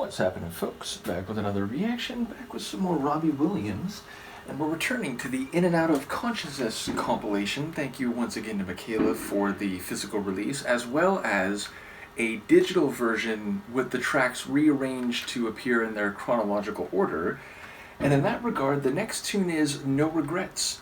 What's happening, folks? Back with another reaction, back with some more Robbie Williams, and we're returning to the In and Out of Consciousness compilation. Thank you once again to Michaela for the physical release, as well as a digital version with the tracks rearranged to appear in their chronological order. And in that regard, the next tune is No Regrets.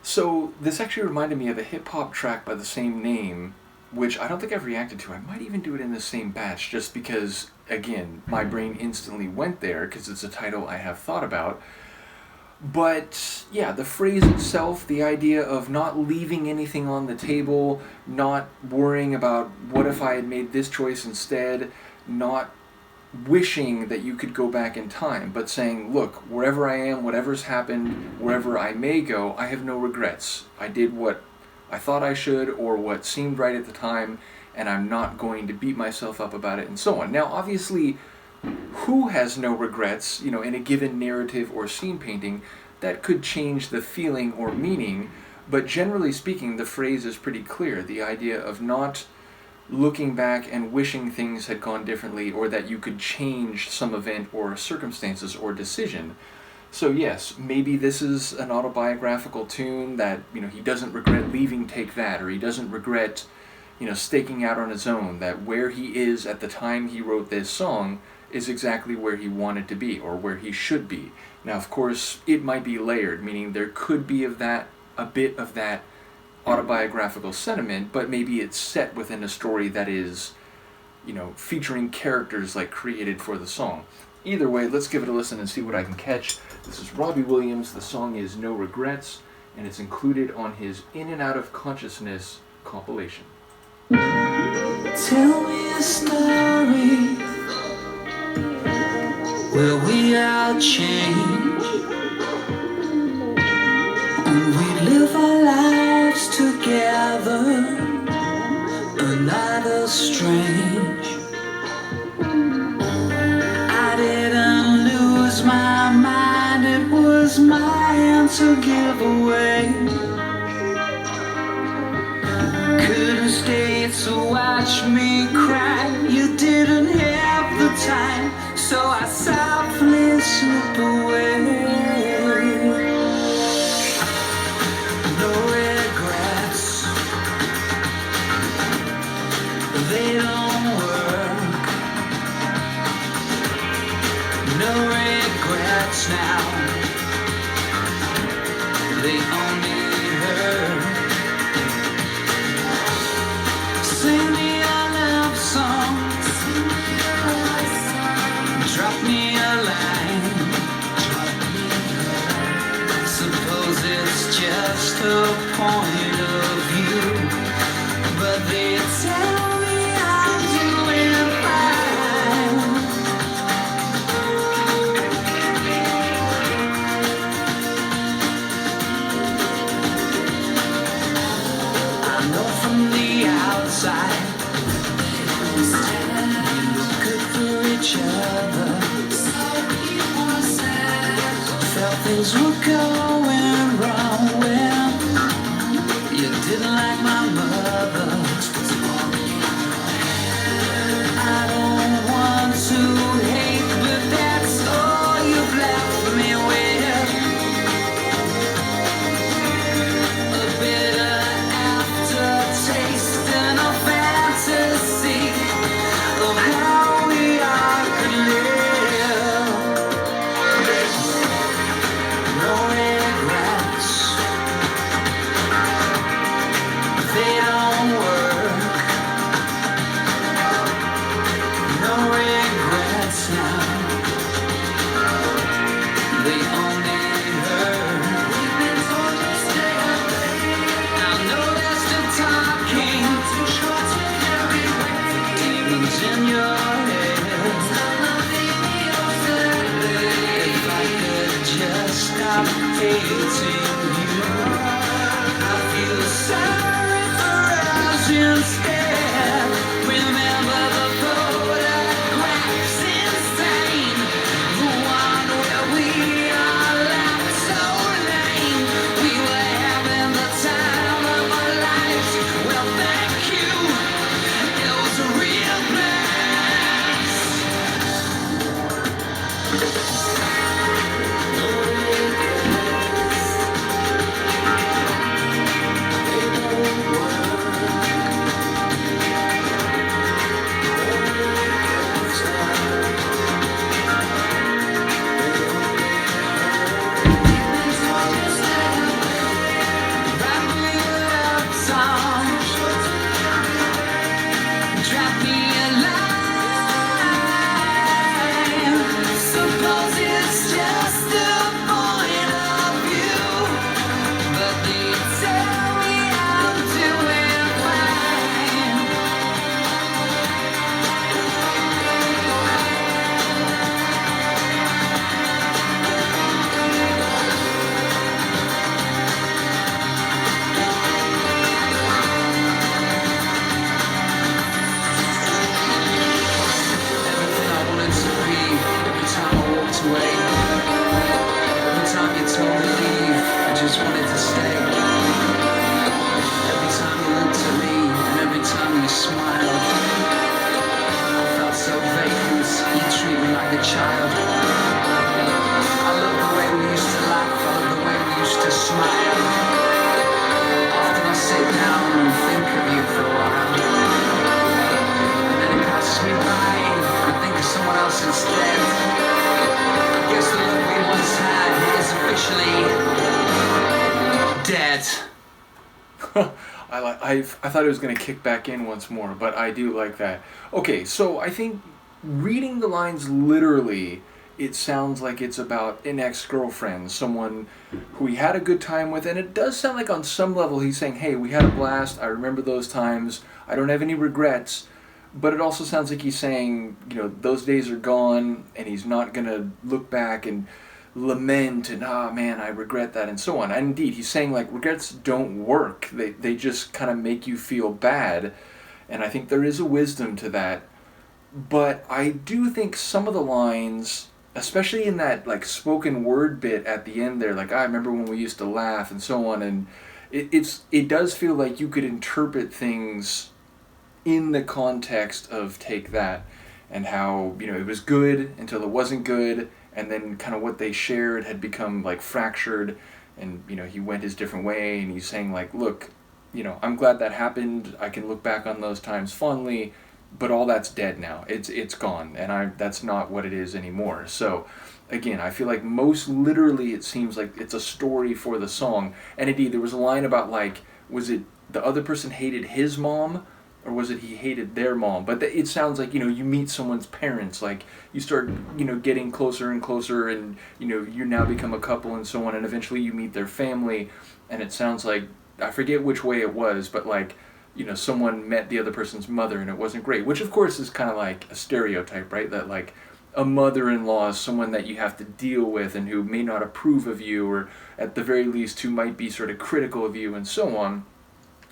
So this actually reminded me of a hip-hop track by the same name, which I don't think I've reacted to. I might even do it in the same batch, just because, again, my brain instantly went there, because it's a title I have thought about. But, yeah, the phrase itself, the idea of not leaving anything on the table, not worrying about what if I had made this choice instead, not wishing that you could go back in time, but saying, look, wherever I am, whatever's happened, wherever I may go, I have no regrets. I did what I thought I should, or what seemed right at the time, and I'm not going to beat myself up about it, and so on. Now, obviously, who has no regrets, in a given narrative or scene painting, that could change the feeling or meaning, but generally speaking, the phrase is pretty clear. The idea of not looking back and wishing things had gone differently, or that you could change some event or circumstances or decision. So yes, maybe this is an autobiographical tune that, he doesn't regret leaving Take That, or he doesn't regret, staking out on his own, that where he is at the time he wrote this song is exactly where he wanted to be, or where he should be. Now, of course, it might be layered, meaning there could be a bit of that autobiographical sentiment, but maybe it's set within a story that is, featuring characters like created for the song. Either way, let's give it a listen and see what I can catch. This is Robbie Williams, the song is No Regrets, and it's included on his In and Out of Consciousness compilation. Tell me a story where we all change and we live our lives together and not as strange. I didn't lose my mind, it was my hand to give away. Couldn't stay to watch me cry, you didn't have the time, so I softly slipped away. No regrets, they don't work. No regrets now, they only hurt. Sing me a love song, drop me a line. Suppose it's just a point of view, but they tell me I'm doing fine. I know from the outside we look good for each other. Felt things were going wrong when you didn't like my mother. I don't want to hate, but that's all you've left me with. A bitter aftertaste and a fantasy of how we all could live. No regrets. I thought it was going to kick back in once more, but I do like that. Okay, so I think reading the lines literally, it sounds like it's about an ex-girlfriend, someone who he had a good time with, and it does sound like on some level he's saying, hey, we had a blast, I remember those times, I don't have any regrets, but it also sounds like he's saying, you know, those days are gone, and he's not going to look back and lament and man, I regret that and so on. And indeed, he's saying like regrets don't work. They just kind of make you feel bad, and I think there is a wisdom to that. But I do think some of the lines, especially in that like spoken word bit at the end there, like I remember when we used to laugh and so on, and it does feel like you could interpret things in the context of Take That, and how, you know, it was good until it wasn't good, and then kind of what they shared had become like fractured, and, you know, he went his different way, and he's saying like, look, you know, I'm glad that happened, I can look back on those times fondly, but all that's dead now, it's gone, and that's not what it is anymore. So again, I feel like most literally it seems like it's a story for the song. And indeed, there was a line about like, was it the other person hated his mom, or was it he hated their mom? But it sounds like, you know, you meet someone's parents, like you start, you know, getting closer and closer, and, you know, you now become a couple and so on, and eventually you meet their family, and it sounds like, I forget which way it was, but like, you know, someone met the other person's mother and it wasn't great, which of course is kind of like a stereotype, right? That like a mother-in-law is someone that you have to deal with and who may not approve of you, or at the very least who might be sort of critical of you and so on.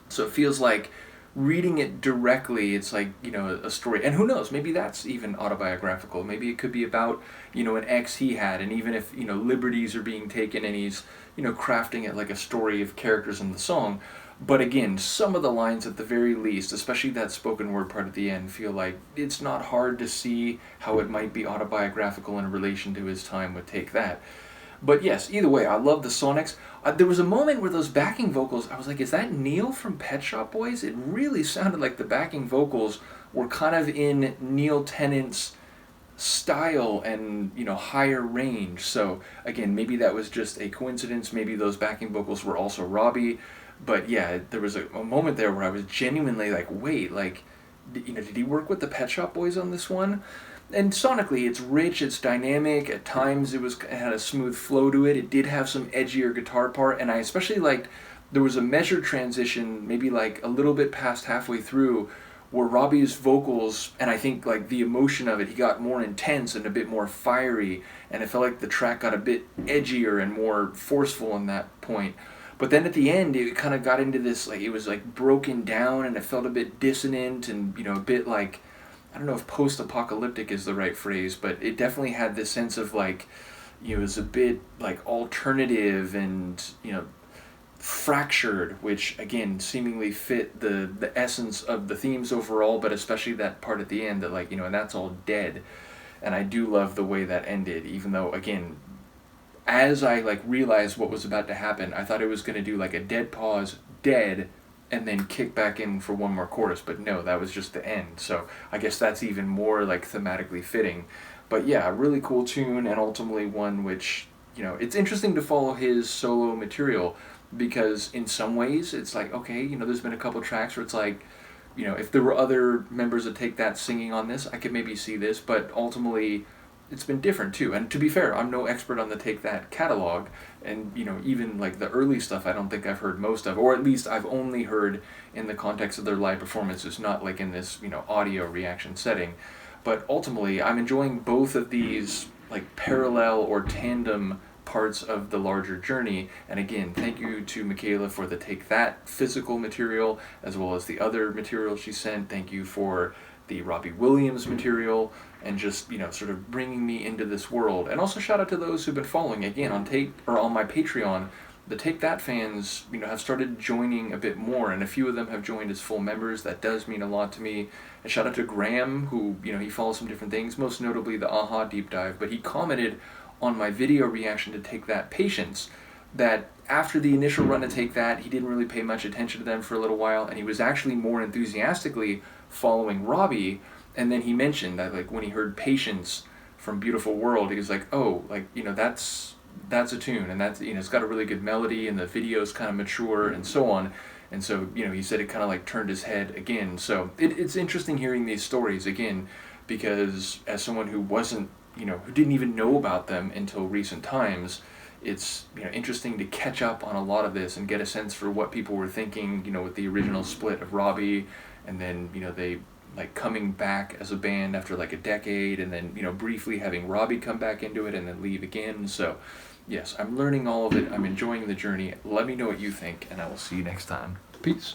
So it feels like reading it directly, it's like, you know, a story, and who knows, maybe that's even autobiographical. Maybe it could be about, you know, an ex he had, and even if, you know, liberties are being taken and he's, you know, crafting it like a story of characters in the song. But again, some of the lines at the very least, especially that spoken word part at the end, feel like it's not hard to see how it might be autobiographical in relation to his time with Take That. But yes, either way, I love the sonics. There was a moment where those backing vocals, I was like, is that Neil from Pet Shop Boys? It really sounded like the backing vocals were kind of in Neil Tennant's style and, you know, higher range. So again, maybe that was just a coincidence. Maybe those backing vocals were also Robbie. But yeah, there was a moment there where I was genuinely like, wait, like, you know, did he work with the Pet Shop Boys on this one? And sonically, it's rich, it's dynamic. At times, it had a smooth flow to it. It did have some edgier guitar part, and I especially liked there was a measured transition, maybe like a little bit past halfway through, where Robbie's vocals, and I think like the emotion of it, he got more intense and a bit more fiery, and it felt like the track got a bit edgier and more forceful in that point. But then at the end, it kind of got into this, like, it was like broken down, and it felt a bit dissonant and, you know, a bit like, I don't know if post-apocalyptic is the right phrase, but it definitely had this sense of like, you know, it was a bit like alternative and, you know, fractured, which again seemingly fit the essence of the themes overall, but especially that part at the end that, like, you know, and that's all dead. and I do love the way that ended, even though, again, as I like realized what was about to happen, I thought it was going to do like a dead pause, dead, and then kick back in for one more chorus, but no, that was just the end. So I guess that's even more like thematically fitting. But yeah, a really cool tune, and ultimately one which, it's interesting to follow his solo material, because in some ways it's like, okay, there's been a couple tracks where it's like, if there were other members of Take That singing on this, I could maybe see this, but ultimately it's been different too. And to be fair, I'm no expert on the Take That catalog, and even like the early stuff I don't think I've heard most of, or at least I've only heard in the context of their live performances, not like in this audio reaction setting. But ultimately I'm enjoying both of these like parallel or tandem parts of the larger journey. And again, thank you to Michaela for the Take That physical material, as well as the other material she sent. Thank you for the Robbie Williams material, and just sort of bringing me into this world. And also shout out to those who've been following again on my Patreon. The Take That fans have started joining a bit more, and a few of them have joined as full members. That does mean a lot to me. And shout out to Graham, who he follows some different things, most notably the Aha deep dive, but he commented on my video reaction to Take That Patience that after the initial run to Take That, he didn't really pay much attention to them for a little while, and he was actually more enthusiastically following Robbie. And then he mentioned that like when he heard Patience from Beautiful World, he was like, oh, like that's a tune, and that's it's got a really good melody, and the video's kind of mature and so on. And so he said it kind of like turned his head again. So it's interesting hearing these stories again, because as someone who wasn't who didn't even know about them until recent times, it's interesting to catch up on a lot of this and get a sense for what people were thinking with the original split of Robbie, and then they like coming back as a band after like a decade, and then briefly having Robbie come back into it and then leave again. So yes, I'm learning all of it. I'm enjoying the journey. Let me know what you think, and I will see you next time. Peace.